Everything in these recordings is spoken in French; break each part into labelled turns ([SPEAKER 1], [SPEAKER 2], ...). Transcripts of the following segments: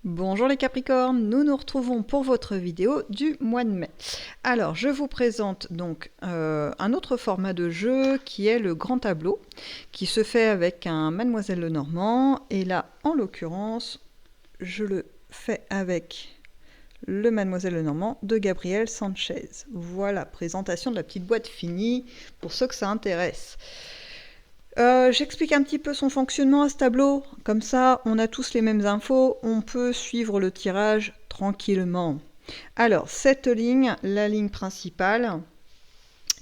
[SPEAKER 1] Bonjour les Capricornes, nous nous retrouvons pour votre vidéo du mois de mai. Alors, je vous présente donc un autre format de jeu qui est le grand tableau, qui se fait avec un Mademoiselle Lenormand, et là, en l'occurrence, je le fais avec le Mademoiselle Lenormand de Gabriel Sanchez. Voilà, présentation de la petite boîte finie pour ceux que ça intéresse. J'explique un petit peu son fonctionnement à ce tableau, comme ça on a tous les mêmes infos, on peut suivre le tirage tranquillement. Alors cette ligne, la ligne principale,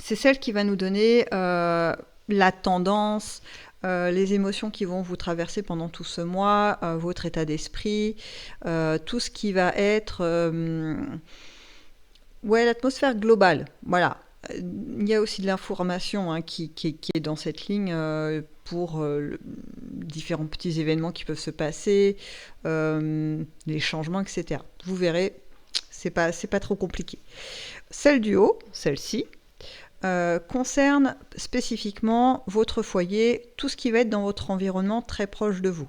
[SPEAKER 1] c'est celle qui va nous donner la tendance, les émotions qui vont vous traverser pendant tout ce mois, votre état d'esprit, tout ce qui va être l'atmosphère globale, voilà. Il y a aussi de l'information qui est dans cette ligne pour différents petits événements qui peuvent se passer, les changements, etc. Vous verrez, c'est pas trop compliqué. Celle du haut, celle-ci, concerne spécifiquement votre foyer, tout ce qui va être dans votre environnement très proche de vous.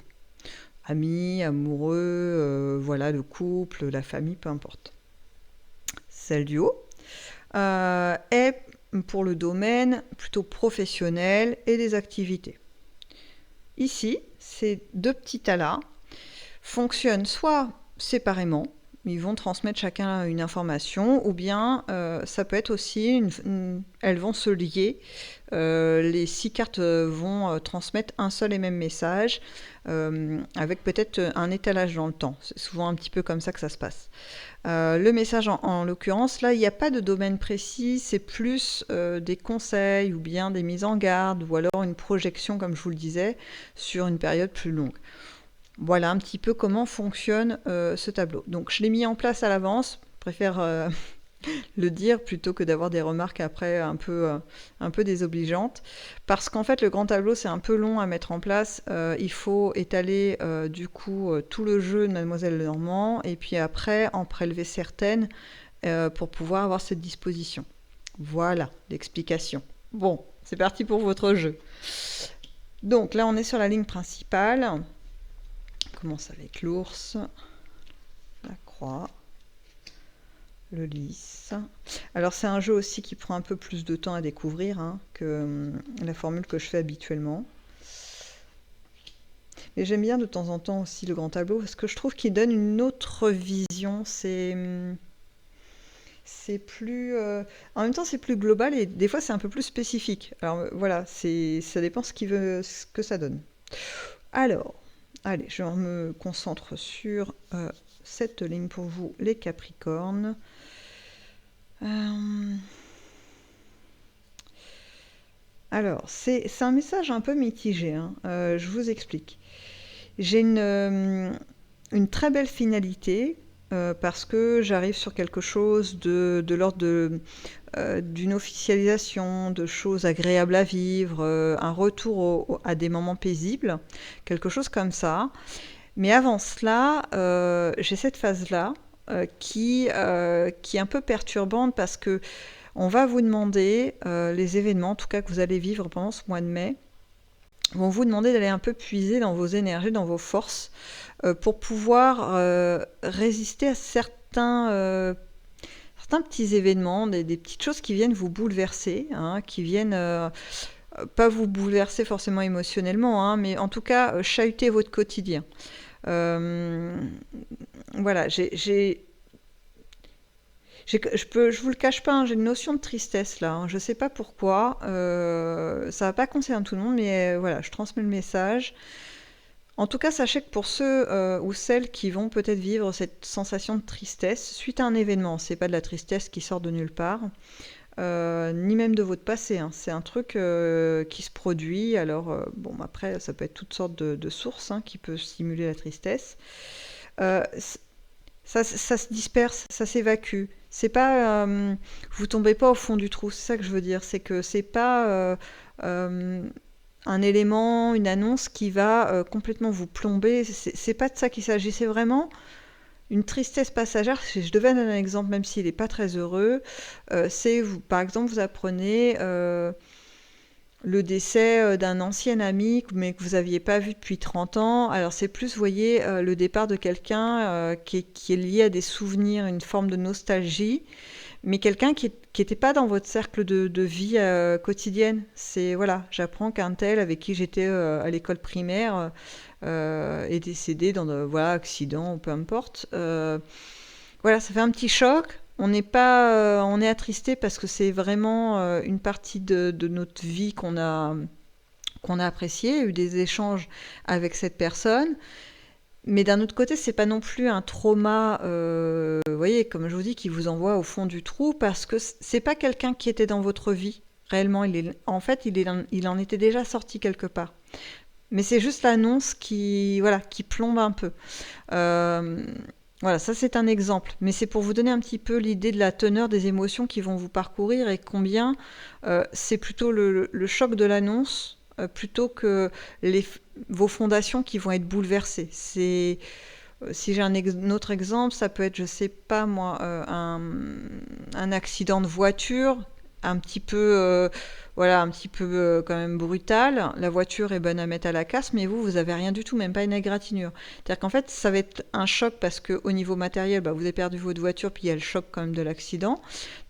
[SPEAKER 1] Amis, amoureux, voilà, le couple, la famille, peu importe. Celle du haut est pour le domaine plutôt professionnel et des activités. Ici, ces deux petits tas-là fonctionnent soit séparément, ils vont transmettre chacun une information, ou bien ça peut être aussi, elles vont se lier, les 6 cartes vont transmettre un seul et même message, avec peut-être un étalage dans le temps. C'est souvent un petit peu comme ça que ça se passe. Le message, en l'occurrence, là, il n'y a pas de domaine précis, c'est plus des conseils ou bien des mises en garde, ou alors une projection, comme je vous le disais, sur une période plus longue. Voilà un petit peu comment fonctionne ce tableau. Donc je l'ai mis en place à l'avance, je préfère le dire plutôt que d'avoir des remarques après un peu désobligeantes, parce qu'en fait le grand tableau c'est un peu long à mettre en place, il faut étaler du coup tout le jeu de Mademoiselle Lenormand, et puis après en prélever certaines pour pouvoir avoir cette disposition. Voilà l'explication. Bon, c'est parti pour votre jeu. Donc là on est sur la ligne principale. On commence avec l'ours, la croix, le lys. Alors c'est un jeu aussi qui prend un peu plus de temps à découvrir que la formule que je fais habituellement. Mais j'aime bien de temps en temps aussi le grand tableau parce que je trouve qu'il donne une autre vision. C'est plus... en même temps c'est plus global et des fois c'est un peu plus spécifique. Alors voilà, ça dépend ce que ça donne. Alors, allez, je me concentre sur cette ligne pour vous, les Capricornes. Alors, c'est un message un peu mitigé, je vous explique. J'ai une très belle finalité parce que j'arrive sur quelque chose de l'ordre d'une officialisation, de choses agréables à vivre, un retour à des moments paisibles, quelque chose comme ça. Mais avant cela, j'ai cette phase-là qui est un peu perturbante parce que on va vous demander, les événements, en tout cas que vous allez vivre pendant ce mois de mai, vont vous demander d'aller un peu puiser dans vos énergies, dans vos forces, pour pouvoir résister à certains petits événements, des petites choses qui viennent vous bouleverser, qui viennent pas vous bouleverser forcément émotionnellement, mais en tout cas chahuter votre quotidien. Voilà, je vous le cache pas, j'ai une notion de tristesse là. Je sais pas pourquoi. Ça va pas concerner tout le monde, mais voilà, je transmets le message. En tout cas, sachez que pour ceux ou celles qui vont peut-être vivre cette sensation de tristesse suite à un événement, c'est pas de la tristesse qui sort de nulle part, ni même de votre passé. C'est un truc qui se produit. Alors, bon, après, ça peut être toutes sortes de sources qui peuvent stimuler la tristesse. Ça se disperse, ça s'évacue. C'est pas, vous tombez pas au fond du trou. C'est ça que je veux dire. C'est que c'est pas un élément, une annonce qui va complètement vous plomber. C'est pas de ça qu'il s'agit. C'est vraiment une tristesse passagère. Si je devais donner un exemple, même s'il n'est pas très heureux, c'est par exemple vous apprenez le décès d'un ancien ami, mais que vous n'aviez pas vu depuis 30 ans. Alors c'est plus, vous voyez, le départ de quelqu'un qui est lié à des souvenirs, une forme de nostalgie, mais quelqu'un qui n'était pas dans votre cercle de vie quotidienne. C'est, voilà, j'apprends qu'un tel avec qui j'étais à l'école primaire est décédé dans voilà, accident, peu importe. Voilà, ça fait un petit choc. On n'est pas, on est attristé parce que c'est vraiment une partie de notre vie qu'on a appréciée, eu des échanges avec cette personne. Mais d'un autre côté, c'est pas non plus un trauma, vous voyez, comme je vous dis, qui vous envoie au fond du trou parce que c'est pas quelqu'un qui était dans votre vie. Réellement, en fait, il en était déjà sorti quelque part. Mais c'est juste l'annonce qui, voilà, qui plombe un peu. Euh, voilà, ça c'est un exemple. Mais c'est pour vous donner un petit peu l'idée de la teneur des émotions qui vont vous parcourir et combien c'est plutôt le choc de l'annonce plutôt que vos fondations qui vont être bouleversées. Si j'ai un autre exemple, ça peut être, je sais pas moi, un accident de voiture, un petit peu, voilà, un petit peu quand même brutal. La voiture est bonne à mettre à la casse, mais vous avez rien du tout, même pas une égratignure. C'est-à-dire qu'en fait, ça va être un choc parce qu'au niveau matériel, bah, vous avez perdu votre voiture, puis il y a le choc quand même de l'accident.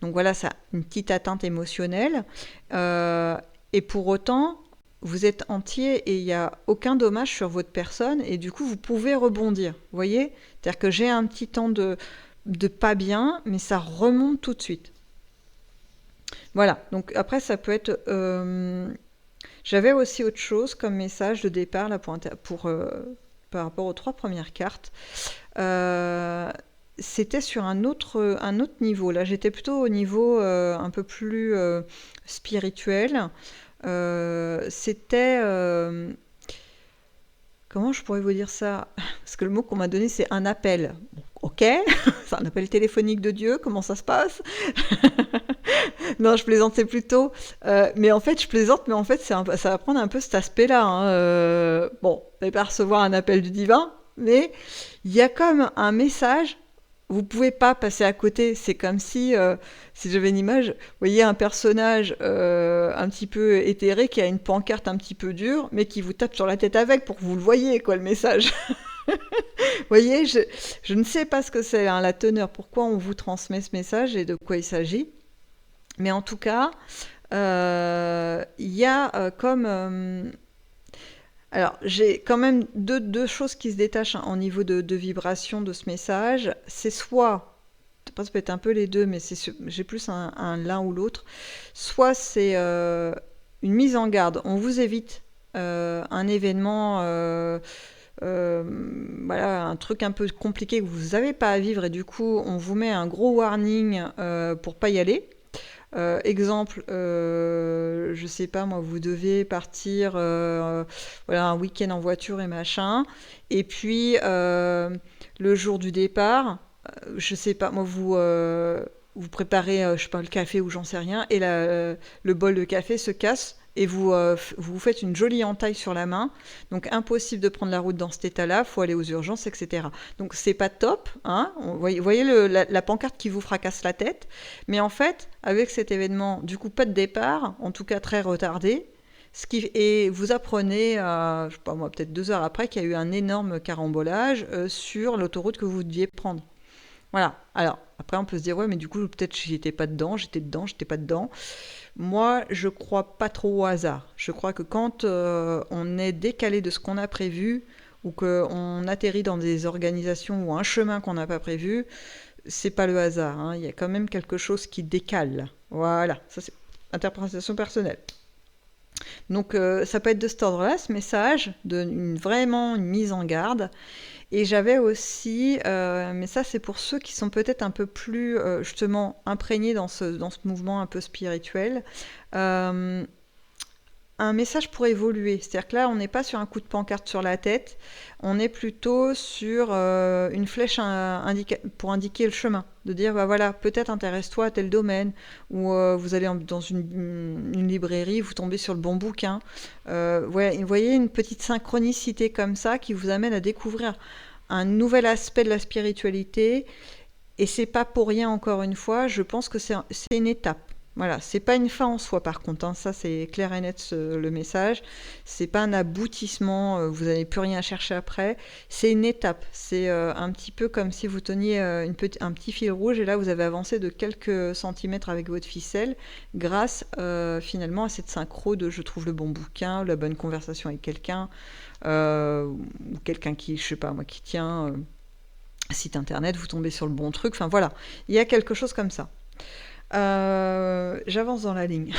[SPEAKER 1] Donc voilà, ça a une petite atteinte émotionnelle. Et pour autant, vous êtes entier et il n'y a aucun dommage sur votre personne et du coup vous pouvez rebondir. Vous voyez? C'est-à-dire que j'ai un petit temps de pas bien, mais ça remonte tout de suite. Voilà, donc après ça peut être... j'avais aussi autre chose comme message de départ là, par rapport aux 3 premières cartes. C'était sur un autre niveau. Là j'étais plutôt au niveau un peu plus spirituel. C'était... comment je pourrais vous dire ça? Parce que le mot qu'on m'a donné, c'est un appel. Bon, ok, c'est un appel téléphonique de Dieu, comment ça se passe? Non, je plaisantais plutôt. Mais en fait, je plaisante, mais en fait, ça va prendre un peu cet aspect-là, hein. Bon, vous n'allez pas recevoir un appel du divin, mais il y a comme un message. Vous pouvez pas passer à côté. C'est comme si j'avais une image, vous voyez un personnage un petit peu éthéré qui a une pancarte un petit peu dure, mais qui vous tape sur la tête avec pour que vous le voyez, quoi, le message. Vous voyez, je ne sais pas ce que c'est, hein, la teneur, pourquoi on vous transmet ce message et de quoi il s'agit. Mais en tout cas, il y a comme... alors, j'ai quand même deux choses qui se détachent hein, au niveau de vibration de ce message. C'est soit, ça peut être un peu les deux, mais j'ai plus un l'un ou l'autre. Soit c'est une mise en garde. On vous évite un événement, voilà, un truc un peu compliqué que vous n'avez pas à vivre et du coup, on vous met un gros warning pour pas y aller. Exemple, je sais pas moi, vous devez partir voilà, un week-end en voiture et machin, et puis le jour du départ, je sais pas moi, vous préparez, je sais pas, le café ou j'en sais rien, et le bol de café se casse. Et vous faites une jolie entaille sur la main, donc impossible de prendre la route dans cet état-là, faut aller aux urgences, etc. Donc c'est pas top, hein. Voyez la pancarte qui vous fracasse la tête, mais en fait, avec cet événement, du coup pas de départ, en tout cas très retardé, et vous apprenez, je sais pas moi, peut-être 2 heures après, qu'il y a eu un énorme carambolage sur l'autoroute que vous deviez prendre. Voilà. Alors, après, on peut se dire, ouais, mais du coup, peut-être j'étais pas dedans, j'étais dedans, j'étais pas dedans. Moi, je crois pas trop au hasard. Je crois que quand on est décalé de ce qu'on a prévu, ou qu'on atterrit dans des organisations ou un chemin qu'on n'a pas prévu, c'est pas le hasard, hein. Il y a quand même quelque chose qui décale. Voilà, ça c'est interprétation personnelle. Donc ça peut être de cet ordre-là, ce message, vraiment une mise en garde. Et j'avais aussi, mais ça c'est pour ceux qui sont peut-être un peu plus justement imprégnés dans ce mouvement un peu spirituel, un message pour évoluer. C'est-à-dire que là, on n'est pas sur un coup de pancarte sur la tête, on est plutôt sur une flèche pour indiquer le chemin. De dire, bah voilà, peut-être intéresse-toi à tel domaine, ou vous allez dans une librairie, vous tombez sur le bon bouquin. Ouais, vous voyez une petite synchronicité comme ça qui vous amène à découvrir un nouvel aspect de la spiritualité. Et c'est pas pour rien, encore une fois, je pense que c'est une étape. Voilà, c'est pas une fin en soi par contre, hein, ça c'est clair et net le message. C'est pas un aboutissement, vous n'avez plus rien à chercher après. C'est une étape. C'est un petit peu comme si vous teniez un petit fil rouge et là vous avez avancé de quelques centimètres avec votre ficelle grâce finalement à cette synchro de je trouve le bon bouquin, la bonne conversation avec quelqu'un, ou quelqu'un qui, je sais pas moi, qui tient un site internet, vous tombez sur le bon truc. Enfin voilà, il y a quelque chose comme ça. J'avance dans la ligne.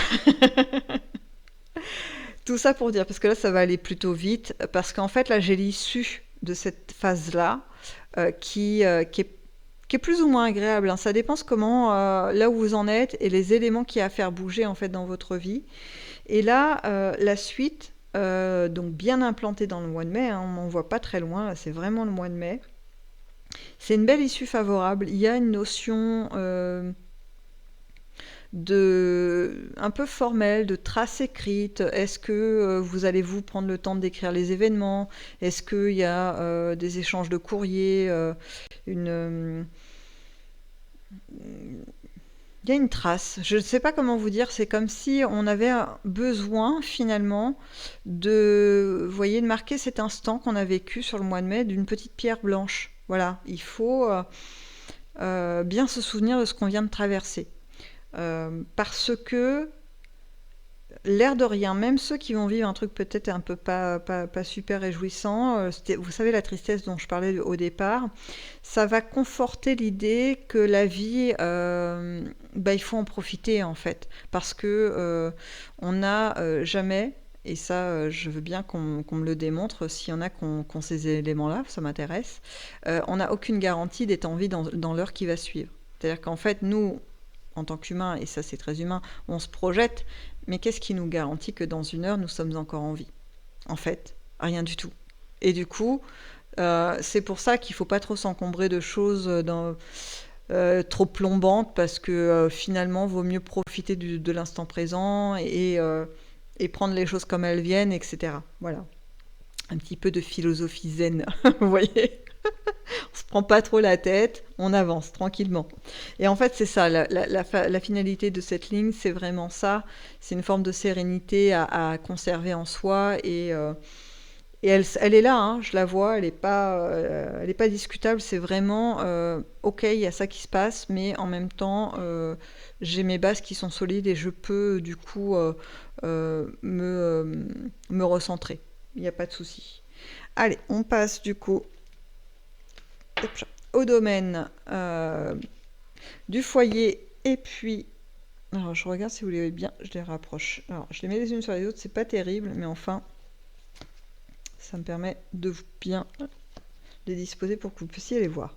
[SPEAKER 1] Tout ça pour dire, parce que là, ça va aller plutôt vite, parce qu'en fait, là, j'ai l'issue de cette phase-là, qui est plus ou moins agréable, hein. Ça dépend comment, là où vous en êtes, et les éléments qu'il y a à faire bouger, en fait, dans votre vie. Et là, la suite, donc bien implantée dans le mois de mai, hein, on n'en voit pas très loin, là, c'est vraiment le mois de mai. C'est une belle issue favorable. Il y a une notion un peu formel, de traces écrites. Est-ce que vous allez vous prendre le temps d'écrire les événements? Est-ce qu'il y a des échanges de courriers, une, il y a une trace. Je ne sais pas comment vous dire. C'est comme si on avait besoin finalement vous voyez, de marquer cet instant qu'on a vécu sur le mois de mai d'une petite pierre blanche. Voilà, il faut bien se souvenir de ce qu'on vient de traverser. Parce que, l'air de rien, même ceux qui vont vivre un truc peut-être un peu pas super réjouissant, vous savez, la tristesse dont je parlais au départ, ça va conforter l'idée que la vie, il faut en profiter en fait. Parce que on n'a jamais, et ça je veux bien qu'on me le démontre, s'il y en a qui ont ces éléments-là, ça m'intéresse, on n'a aucune garantie d'être en vie dans l'heure qui va suivre. C'est-à-dire qu'en fait, nous, en tant qu'humain, et ça c'est très humain, on se projette, mais qu'est-ce qui nous garantit que dans une heure, nous sommes encore en vie? En fait, rien du tout. Et du coup, c'est pour ça qu'il ne faut pas trop s'encombrer de choses trop plombantes, parce que finalement, vaut mieux profiter de l'instant présent et prendre les choses comme elles viennent, etc. Voilà. Un petit peu de philosophie zen, vous voyez? On se prend pas trop la tête, on avance tranquillement. Et en fait, c'est ça, la finalité de cette ligne, c'est vraiment ça. C'est une forme de sérénité à conserver en soi. Et elle est là, hein, je la vois, elle est pas discutable. C'est vraiment, ok, il y a ça qui se passe, mais en même temps, j'ai mes bases qui sont solides et je peux du coup me recentrer. Il n'y a pas de souci. Allez, on passe du coup au domaine du foyer. Et puis, alors je regarde si vous les voyez bien, je les rapproche. Alors je les mets les unes sur les autres, c'est pas terrible, mais enfin ça me permet de bien les disposer pour que vous puissiez les voir.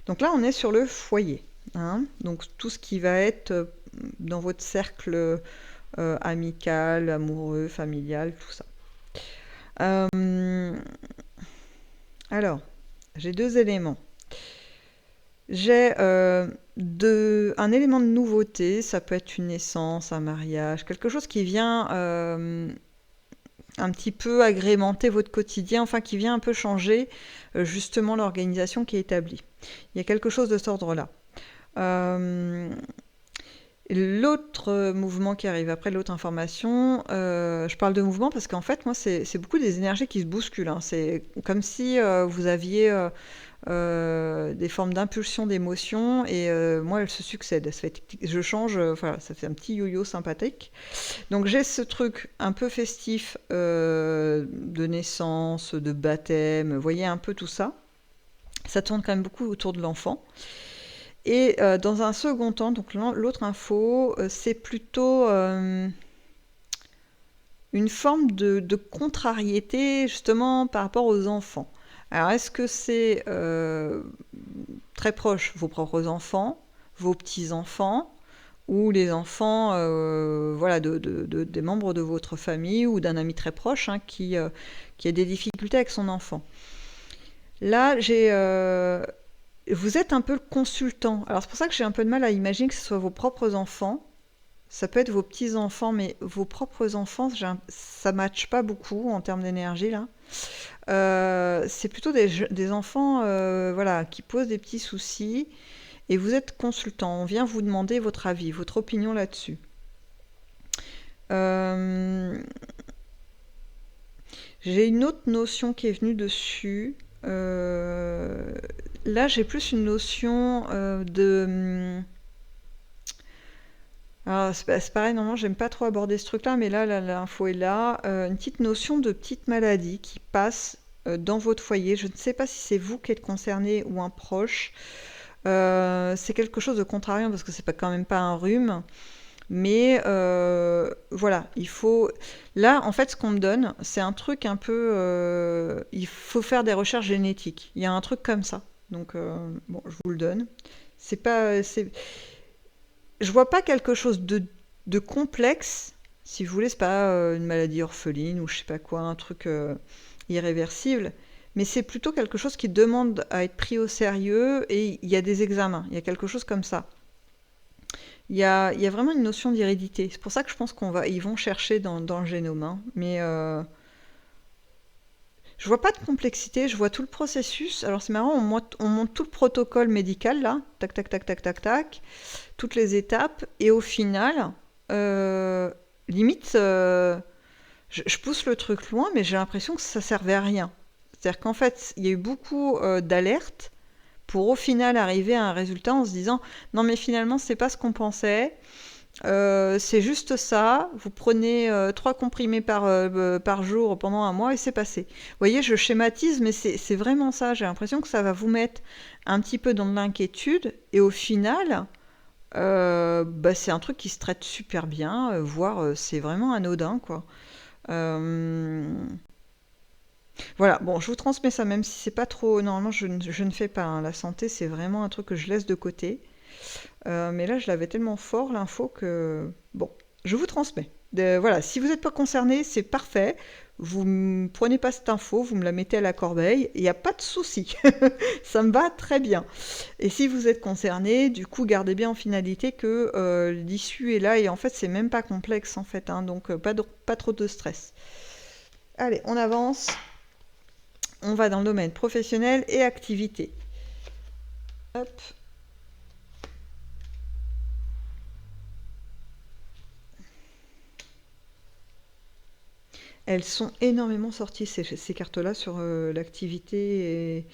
[SPEAKER 1] Donc là on est sur le foyer, hein, donc tout ce qui va être dans votre cercle amical, amoureux, familial, tout ça. Alors, j'ai deux éléments. J'ai un élément de nouveauté, ça peut être une naissance, un mariage, quelque chose qui vient un petit peu agrémenter votre quotidien, enfin qui vient un peu changer justement l'organisation qui est établie. Il y a quelque chose de cet ordre-là. L'autre mouvement qui arrive après, l'autre information, je parle de mouvement parce qu'en fait, moi, c'est beaucoup des énergies qui se bousculent, hein. C'est comme si vous aviez des formes d'impulsion, d'émotion, et moi, elles se succèdent. Je change, voilà, ça fait un petit yo-yo sympathique. Donc j'ai ce truc un peu festif de naissance, de baptême, vous voyez un peu tout ça. Ça tourne quand même beaucoup autour de l'enfant. Et dans un second temps, donc l'autre info, c'est plutôt une forme de contrariété justement par rapport aux enfants. Alors est-ce que c'est très proche vos propres enfants, vos petits-enfants, ou les enfants voilà, des membres de votre famille ou d'un ami très proche, hein, qui a des difficultés avec son enfant? Là, vous êtes un peu le consultant. Alors c'est pour ça que j'ai un peu de mal à imaginer que ce soit vos propres enfants. Ça peut être vos petits-enfants, mais vos propres enfants, ça ne matche pas beaucoup en termes d'énergie là. C'est plutôt des enfants voilà, qui posent des petits soucis et vous êtes consultant. On vient vous demander votre avis, votre opinion là-dessus. J'ai une autre notion qui est venue dessus. Là, j'ai plus une notion de... Alors, c'est pareil, normalement, j'aime pas trop aborder ce truc-là, mais là, l'info est là. Une petite notion de petite maladie qui passe dans votre foyer. Je ne sais pas si c'est vous qui êtes concerné ou un proche. C'est quelque chose de contrariant parce que c'est pas quand même pas un rhume. Mais voilà, il faut... Là, en fait, ce qu'on me donne, c'est un truc un peu... il faut faire des recherches génétiques. Il y a un truc comme ça. Donc, bon, je vous le donne. C'est pas... Je vois pas quelque chose de complexe. Si vous voulez, c'est pas une maladie orpheline ou je sais pas quoi, un truc irréversible. Mais c'est plutôt quelque chose qui demande à être pris au sérieux et il y a des examens. Il y a quelque chose comme ça. Il y a vraiment une notion d'hérédité. C'est pour ça que je pense ils vont chercher dans le génome, hein. Mais je vois pas de complexité, je vois tout le processus. Alors c'est marrant, on monte tout le protocole médical là, tac, tac, tac, tac, tac, tac, toutes les étapes, et au final, limite, je pousse le truc loin, mais j'ai l'impression que ça servait à rien. C'est-à-dire qu'en fait, il y a eu beaucoup d'alertes pour au final arriver à un résultat en se disant non mais finalement c'est pas ce qu'on pensait, c'est juste ça, vous prenez 3 comprimés par jour pendant un mois et c'est passé. Vous voyez, je schématise, mais c'est vraiment ça, j'ai l'impression que ça va vous mettre un petit peu dans de l'inquiétude et au final, c'est un truc qui se traite super bien, voire c'est vraiment anodin quoi. Euh, Voilà, bon, je vous transmets ça, même si c'est pas trop... Normalement, je ne fais pas, hein. La santé, c'est vraiment un truc que je laisse de côté. Mais là, je l'avais tellement fort, l'info, que... Bon, je vous transmets. Voilà, si vous n'êtes pas concerné, c'est parfait. Vous ne prenez pas cette info, vous me la mettez à la corbeille, il n'y a pas de souci. Ça me va très bien. Et si vous êtes concerné, du coup, gardez bien en finalité que l'issue est là, et en fait, c'est même pas complexe, en fait, hein, donc pas trop de stress. Allez, on avance. On va dans le domaine professionnel et activité. Hop. Elles sont énormément sorties, ces cartes-là, sur l'activité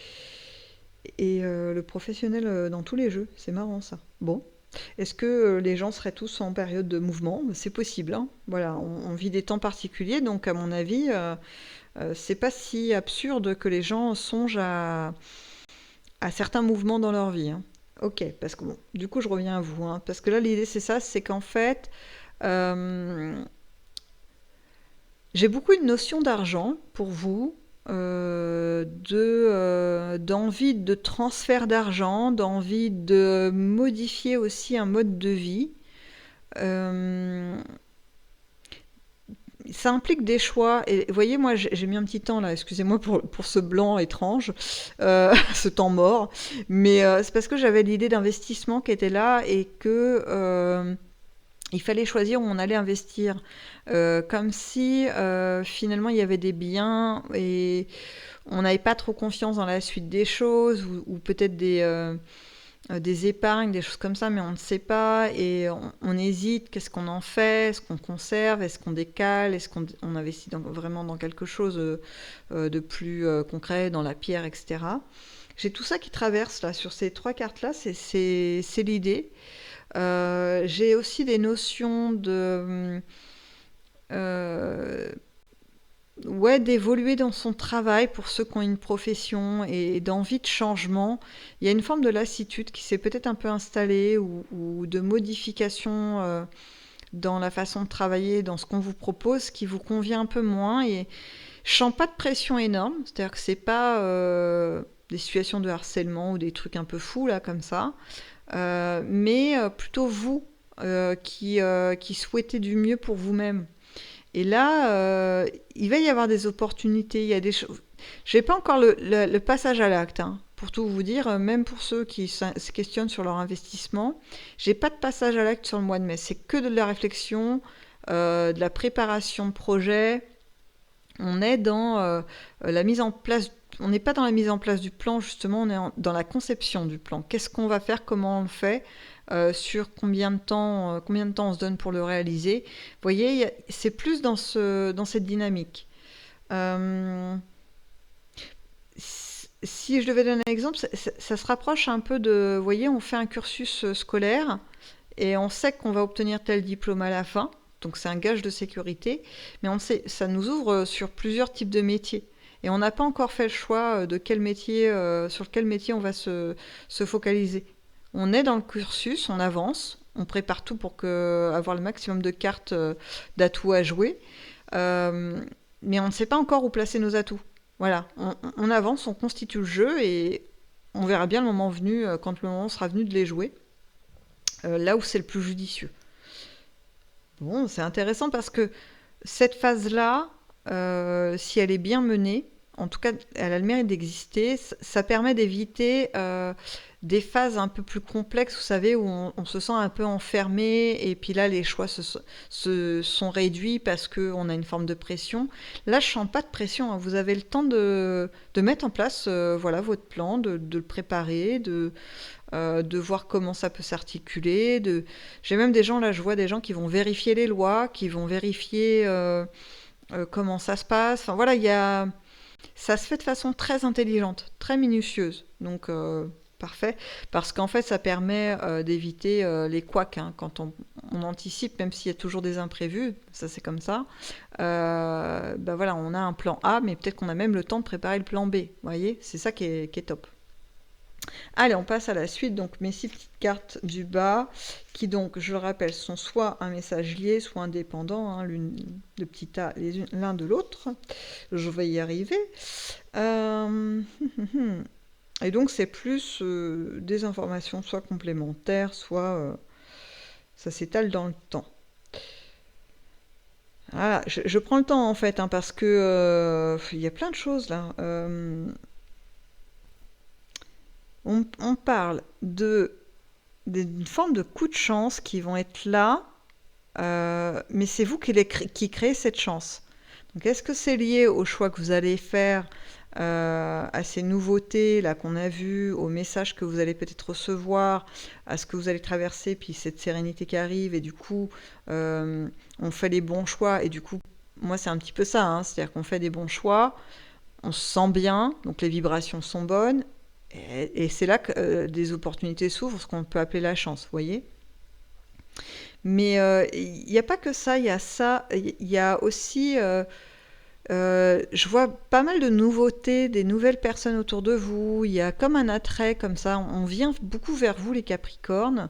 [SPEAKER 1] et le professionnel dans tous les jeux. C'est marrant, ça. Bon. Est-ce que les gens seraient tous en période de mouvement? C'est possible, hein. Voilà, on vit des temps particuliers, donc à mon avis, c'est pas si absurde que les gens songent à certains mouvements dans leur vie, hein. Ok, parce que bon, du coup, je reviens à vous, hein, parce que là, l'idée, c'est ça, c'est qu'en fait, euh, j'ai beaucoup une notion d'argent pour vous, d'envie de transfert d'argent, d'envie de modifier aussi un mode de vie. Euh, Ça implique des choix. Et vous voyez, moi, j'ai mis un petit temps là, excusez-moi pour ce blanc étrange, ce temps mort. Mais c'est parce que j'avais l'idée d'investissement qui était là et que il fallait choisir où on allait investir. Comme si finalement il y avait des biens et on n'avait pas trop confiance dans la suite des choses ou peut-être des épargnes, des choses comme ça, mais on ne sait pas et on hésite. Qu'est-ce qu'on en fait? Est-ce qu'on conserve? Est-ce qu'on décale? Est-ce qu'on investit vraiment dans quelque chose de plus concret, dans la pierre, etc. J'ai tout ça qui traverse là sur ces 3 cartes-là, c'est l'idée. J'ai aussi des notions euh, ouais, d'évoluer dans son travail pour ceux qui ont une profession et d'envie de changement. Il y a une forme de lassitude qui s'est peut-être un peu installée ou de modification dans la façon de travailler, dans ce qu'on vous propose, qui vous convient un peu moins. Et je sens pas de pression énorme, c'est-à-dire que c'est pas des situations de harcèlement ou des trucs un peu fous là comme ça, mais plutôt vous qui souhaitez du mieux pour vous-même. Et là, il va y avoir des opportunités. Il y a des choses. Je n'ai pas encore le passage à l'acte, hein, pour tout vous dire. Même pour ceux qui se questionnent sur leur investissement, j'ai pas de passage à l'acte sur le mois de mai. C'est que de la réflexion, de la préparation de projet. On est dans la mise en place on n'est pas dans la mise en place du plan, justement, on est dans la conception du plan. Qu'est-ce qu'on va faire, comment on le fait, sur combien de temps on se donne pour le réaliser. Vous voyez, c'est plus dans cette dynamique. Euh, si je devais donner un exemple, ça se rapproche un peu de, vous voyez, on fait un cursus scolaire et on sait qu'on va obtenir tel diplôme à la fin, donc c'est un gage de sécurité, mais on sait, ça nous ouvre sur plusieurs types de métiers. Et on n'a pas encore fait le choix de quel métier, sur quel métier on va se focaliser. On est dans le cursus, on avance, on prépare tout pour avoir le maximum de cartes d'atouts à jouer, euh, mais on ne sait pas encore où placer nos atouts. Voilà, on avance, on constitue le jeu et on verra bien le moment venu, quand le moment sera venu de les jouer, là où c'est le plus judicieux. Bon, c'est intéressant parce que cette phase-là, si elle est bien menée, en tout cas, elle a le mérite d'exister, ça permet d'éviter des phases un peu plus complexes, vous savez, où on se sent un peu enfermé, et puis là, les choix se sont réduits parce qu'on a une forme de pression. Là, je sens pas de pression, hein. Vous avez le temps de mettre en place voilà, votre plan, de le préparer, de voir comment ça peut s'articuler. J'ai même des gens, là, je vois des gens qui vont vérifier les lois, qui vont vérifier comment ça se passe. Enfin voilà, ça se fait de façon très intelligente, très minutieuse. Donc parfait, parce qu'en fait ça permet d'éviter les couacs, hein, quand on anticipe, même s'il y a toujours des imprévus, ça c'est comme ça. Bah voilà, on a un plan A, mais peut-être qu'on a même le temps de préparer le plan B. Vous voyez, c'est ça qui est top. Allez, on passe à la suite. Donc, mes 6 petites cartes du bas, qui donc, je le rappelle, sont soit un message lié, soit indépendant, hein, le petit A l'un de l'autre. Je vais y arriver. Et donc, c'est plus des informations soit complémentaires, soit ça s'étale dans le temps. Voilà, je prends le temps en fait, hein, parce que il y a plein de choses là. On parle d'une forme de coup de chance qui vont être là, mais c'est vous qui créez cette chance. Donc, est-ce que c'est lié au choix que vous allez faire, à ces nouveautés là qu'on a vues, aux messages que vous allez peut-être recevoir, à ce que vous allez traverser, puis cette sérénité qui arrive, et du coup, on fait les bons choix, et du coup, moi c'est un petit peu ça, hein, c'est-à-dire qu'on fait des bons choix, on se sent bien, donc les vibrations sont bonnes, et c'est là que des opportunités s'ouvrent, ce qu'on peut appeler la chance, vous voyez. Mais il n'y a pas que ça, il y a ça, il y a aussi, je vois pas mal de nouveautés, des nouvelles personnes autour de vous, il y a comme un attrait comme ça, on vient beaucoup vers vous les Capricornes.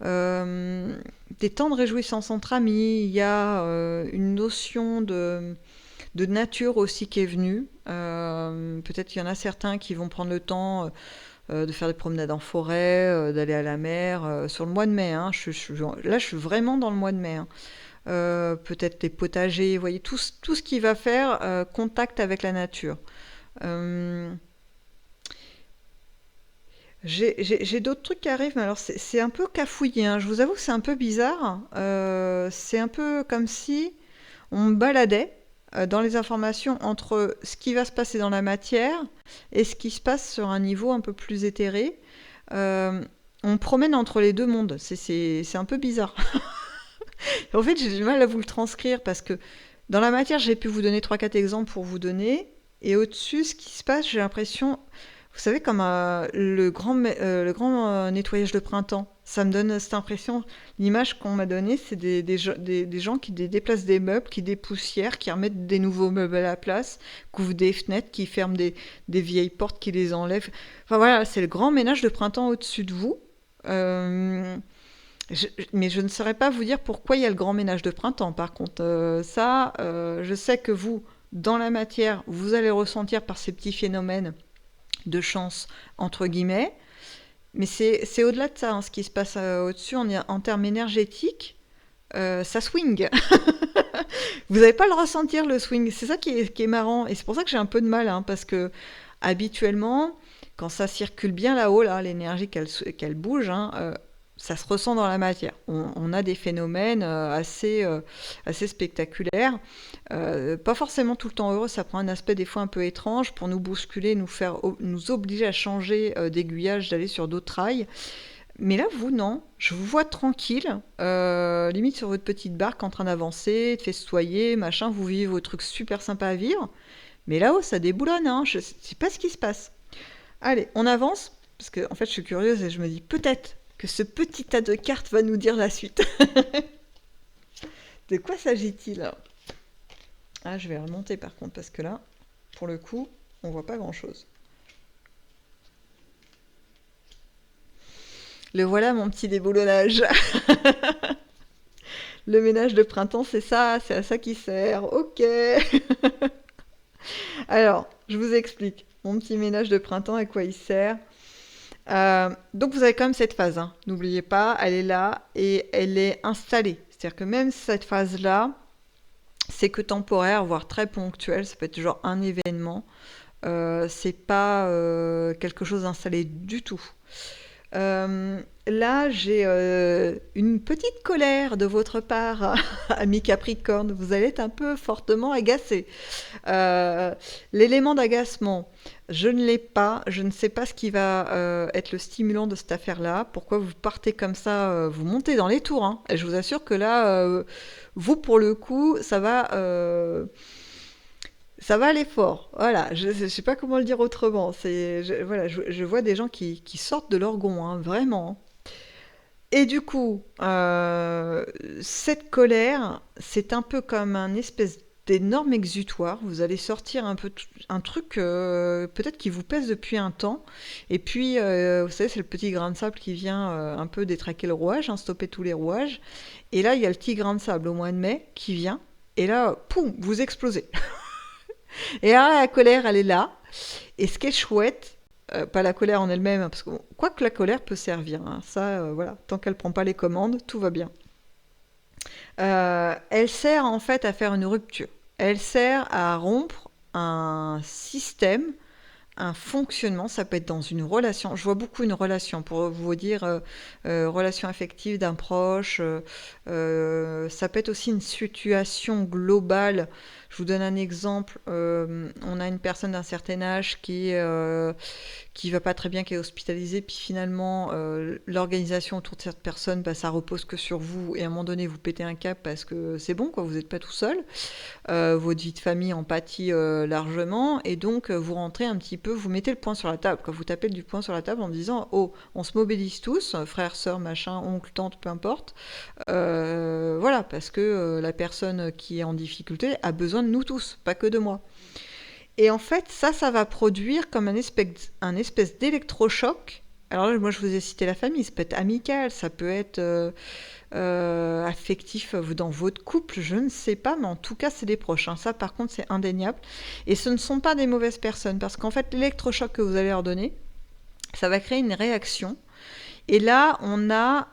[SPEAKER 1] Des temps de réjouissance entre amis, il y a une notion de nature aussi qui est venue. Peut-être qu'il y en a certains qui vont prendre le temps de faire des promenades en forêt, d'aller à la mer, sur le mois de mai, hein. Là, je suis vraiment dans le mois de mai, hein. Peut-être les potagers, vous voyez, tout ce qui va faire contact avec la nature. Euh, j'ai d'autres trucs qui arrivent, mais alors c'est un peu cafouillé, hein. Je vous avoue que c'est un peu bizarre. C'est un peu comme si on me baladait dans les informations entre ce qui va se passer dans la matière et ce qui se passe sur un niveau un peu plus éthéré. Euh, on me promène entre les deux mondes. C'est un peu bizarre. En fait, j'ai du mal à vous le transcrire parce que dans la matière, j'ai pu vous donner trois, quatre exemples pour vous donner. Et au-dessus, ce qui se passe, j'ai l'impression, vous savez, comme le grand nettoyage de printemps. Ça me donne cette impression, l'image qu'on m'a donnée, c'est des gens qui déplacent des meubles, qui dépoussièrent, qui remettent des nouveaux meubles à la place, qui ouvrent des fenêtres, qui ferment des vieilles portes, qui les enlèvent. Enfin voilà, c'est le grand ménage de printemps au-dessus de vous. Euh, mais je ne saurais pas vous dire pourquoi il y a le grand ménage de printemps. Par contre, je sais que vous, dans la matière, vous allez ressentir par ces petits phénomènes de chance, entre guillemets. Mais c'est au-delà de ça, hein, ce qui se passe au-dessus en termes énergétiques. Ça swing. Vous n'allez pas le ressentir, le swing. C'est ça qui est marrant. Et c'est pour ça que j'ai un peu de mal, hein, parce que habituellement, quand ça circule bien là-haut, là, l'énergie qu'elle bouge, hein, ça se ressent dans la matière. On a des phénomènes assez spectaculaires. Pas forcément tout le temps heureux, ça prend un aspect des fois un peu étrange pour nous bousculer, nous obliger à changer d'aiguillage, d'aller sur d'autres rails. Mais là, vous, non. Je vous vois tranquille, limite sur votre petite barque en train d'avancer, de festoyer, machin. Vous vivez vos trucs super sympas à vivre. Mais là-haut, ça déboulonne, hein. Je sais pas ce qui se passe. Allez, on avance. Parce que, en fait, je suis curieuse et je me dis peut-être que ce petit tas de cartes va nous dire la suite. De quoi s'agit-il? Ah, je vais remonter par contre, parce que là, pour le coup, on voit pas grand-chose. Le voilà, mon petit déboulonnage. Le ménage de printemps, c'est ça, c'est à ça qui sert. Ok. Alors, je vous explique. Mon petit ménage de printemps, à quoi il sert. Donc vous avez quand même cette phase, hein. N'oubliez pas, elle est là et elle est installée. C'est-à-dire que même cette phase-là, c'est que temporaire, voire très ponctuel. Ça peut être genre un événement. C'est pas quelque chose d'installé du tout. Là, j'ai une petite colère de votre part, ami Capricorne. Vous allez être un peu fortement agacé. L'élément d'agacement, je ne l'ai pas. Je ne sais pas ce qui va être le stimulant de cette affaire-là. Pourquoi vous partez comme ça, vous montez dans les tours, hein. Et je vous assure que là, vous, pour le coup, ça va aller fort. Voilà, je ne sais pas comment le dire autrement. Voilà, je vois des gens qui sortent de leur gond, hein, vraiment. Et du coup, cette colère, c'est un peu comme un espèce d'énorme exutoire. Vous allez sortir un peu un truc peut-être qui vous pèse depuis un temps. Et puis, vous savez, c'est le petit grain de sable qui vient un peu détraquer le rouage, hein, stopper tous les rouages. Et là, il y a le petit grain de sable au mois de mai qui vient. Et là, poum, vous explosez. Et là, la colère, elle est là. Et ce qui est chouette, pas la colère en elle-même, hein, parce que quoi que la colère peut servir, hein, ça, voilà, tant qu'elle prend pas les commandes, tout va bien. Elle sert en fait à faire une rupture. Elle sert à rompre un système, un fonctionnement. Ça peut être dans une relation. Je vois beaucoup une relation, pour vous dire, relation affective d'un proche. Ça peut être aussi une situation globale. Je vous donne un exemple. On a une personne d'un certain âge qui va pas très bien, qui est hospitalisée, puis finalement, l'organisation autour de cette personne, bah, ça repose que sur vous, et à un moment donné, vous pétez un cap parce que c'est bon, quoi, vous n'êtes pas tout seul. Votre vie de famille en pâtit largement, et donc vous rentrez un petit peu, vous mettez le poing sur la table, quand vous tapez du poing sur la table en disant, oh, on se mobilise tous, frères, sœurs, machin, oncle, tante, peu importe. Voilà, parce que la personne qui est en difficulté a besoin de nous tous, pas que de moi. Et en fait, ça va produire comme un espèce d'électrochoc. Alors là, moi, je vous ai cité la famille, ça peut être amical, ça peut être affectif dans votre couple, je ne sais pas, mais en tout cas, c'est des proches, hein. Ça, par contre, c'est indéniable. Et ce ne sont pas des mauvaises personnes, parce qu'en fait, l'électrochoc que vous allez leur donner, ça va créer une réaction. Et là, on a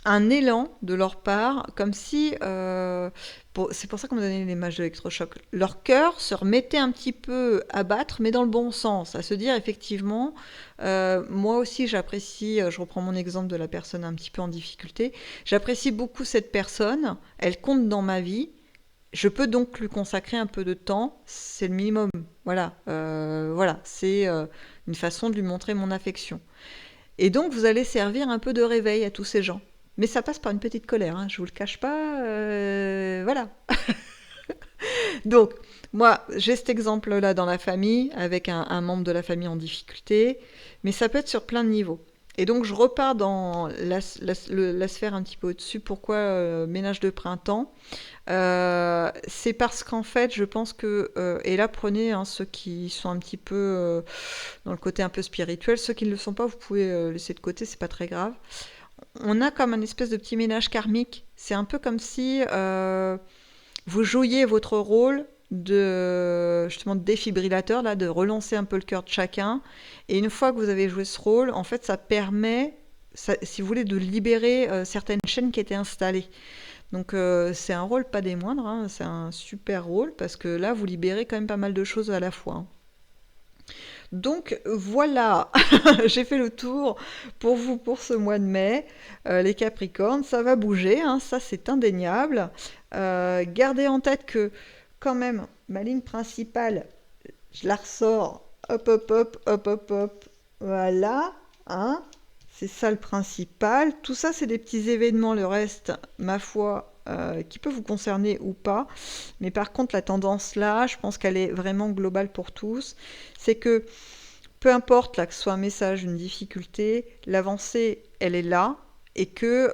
[SPEAKER 1] un élan de leur part, comme si, c'est pour ça qu'on me donnait l'image de l'électrochoc, leur cœur se remettait un petit peu à battre, mais dans le bon sens, à se dire effectivement, moi aussi j'apprécie, je reprends mon exemple de la personne un petit peu en difficulté, j'apprécie beaucoup cette personne, elle compte dans ma vie, je peux donc lui consacrer un peu de temps, c'est le minimum, voilà, voilà, c'est une façon de lui montrer mon affection. Et donc vous allez servir un peu de réveil à tous ces gens. Mais ça passe par une petite colère, hein, je vous le cache pas, voilà. Donc, moi, j'ai cet exemple-là dans la famille, avec un membre de la famille en difficulté, mais ça peut être sur plein de niveaux. Et donc, je repars dans la sphère un petit peu au-dessus. Pourquoi ménage de printemps? C'est parce qu'en fait, je pense que, et là, prenez hein, ceux qui sont un petit peu dans le côté un peu spirituel, ceux qui ne le sont pas, vous pouvez laisser de côté, c'est pas très grave. On a comme un espèce de petit ménage karmique. C'est un peu comme si vous jouiez votre rôle de justement de défibrillateur, là, de relancer un peu le cœur de chacun. Et une fois que vous avez joué ce rôle, en fait, ça permet, si vous voulez, de libérer certaines chaînes qui étaient installées. Donc c'est un rôle pas des moindres, hein, c'est un super rôle parce que là, vous libérez quand même pas mal de choses à la fois, hein. Donc voilà, j'ai fait le tour pour vous pour ce mois de mai. Les Capricornes, ça va bouger, hein, ça c'est indéniable. Gardez en tête que quand même, ma ligne principale, je la ressors, hop, hop, hop, hop, hop, hop, voilà, hein, c'est ça le principal. Tout ça, c'est des petits événements, le reste, ma foi, qui peut vous concerner ou pas. Mais par contre, la tendance là, je pense qu'elle est vraiment globale pour tous. C'est que peu importe là, que ce soit un message, une difficulté, l'avancée, elle est là. Et que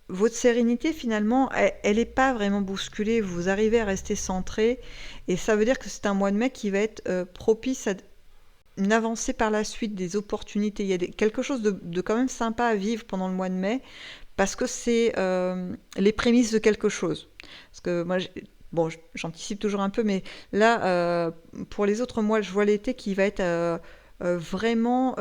[SPEAKER 1] votre sérénité, finalement, elle n'est pas vraiment bousculée. Vous arrivez à rester centré. Et ça veut dire que c'est un mois de mai qui va être propice à une avancée par la suite, des opportunités. Il y a quelque chose de quand même sympa à vivre pendant le mois de mai, parce que c'est les prémices de quelque chose. Parce que moi, bon, j'anticipe toujours un peu, mais là, pour les autres mois, je vois l'été qui va être vraiment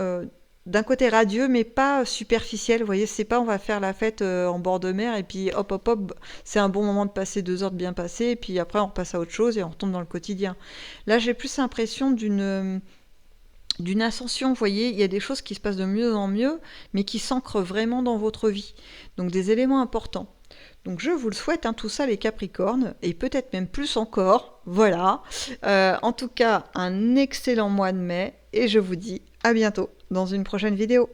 [SPEAKER 1] d'un côté radieux, mais pas superficiel. Vous voyez, c'est pas on va faire la fête en bord de mer et puis hop, hop, hop, c'est un bon moment de passer 2 heures de bien passer, et puis après on repasse à autre chose et on retombe dans le quotidien. Là, j'ai plus l'impression d'une ascension, vous voyez, il y a des choses qui se passent de mieux en mieux, mais qui s'ancrent vraiment dans votre vie. Donc des éléments importants. Donc je vous le souhaite, hein, tout ça les Capricornes, et peut-être même plus encore, voilà. En tout cas, un excellent mois de mai, et je vous dis à bientôt dans une prochaine vidéo.